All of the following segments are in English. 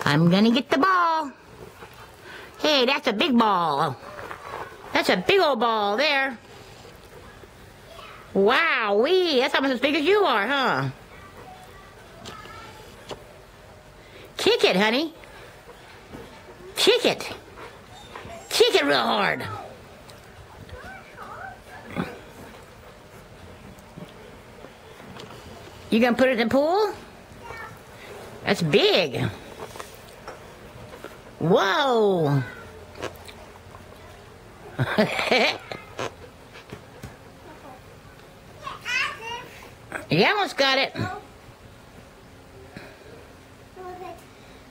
I'm gonna get the ball. Hey, that's a big ball. That's a big old ball there. Wow-wee, that's almost as big as you are, huh? Kick it, honey. Kick it. Kick it real hard. You gonna put it in the pool? That's big. Whoa. You almost got it.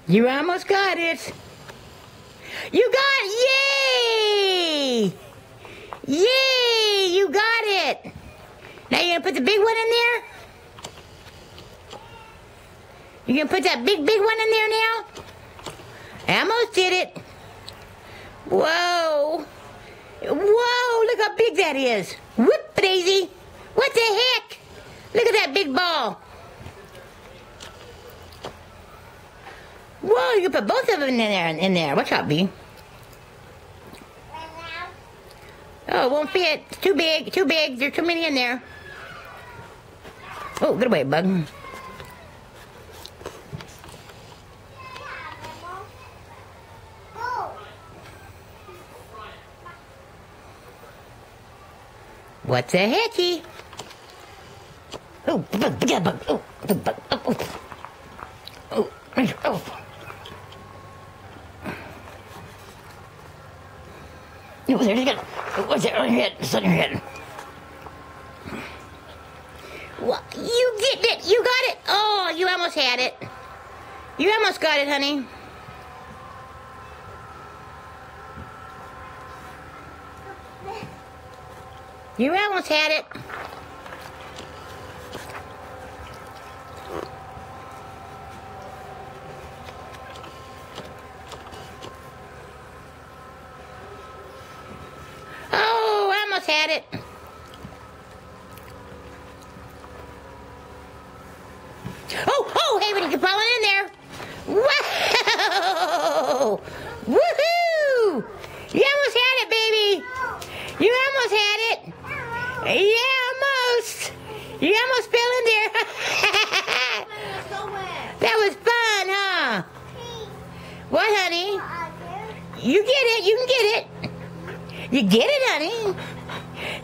You almost got it. You got it. Yay! Yay! You got it. Now you're gonna put the big one in there? You gonna put that big one in there now? Almost did it. Whoa. Whoa, look how big that is. Whoop-a-daisy. What the heck? Look at that big ball. Whoa, you can put both of them in there. Watch out, B. Oh, it won't fit. It's too big. Too big. There's too many in there. Oh, get away, bug. What's a hitchy? Oh, bug, bug, bug. Oh, bug, bug. Oh, oh. Oh, oh. No, there you go. What's that on your head? It's on your head. What? You get it. You got it. Oh, you almost had it. You almost got it, honey. You almost had it. Oh, I almost had it. Oh, hey, when you can fall in there. Whoa! Woohoo! You almost had it, baby. You almost had it. Yeah, almost. You almost fell in there. That was fun, huh? What, honey? You get it. You can get it. You get it, honey.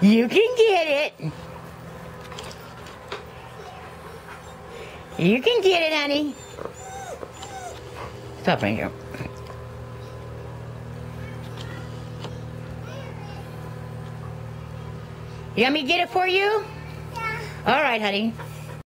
You can get it. You can get it, honey. Stop right here. You want me to get it for you? Yeah. All right, honey.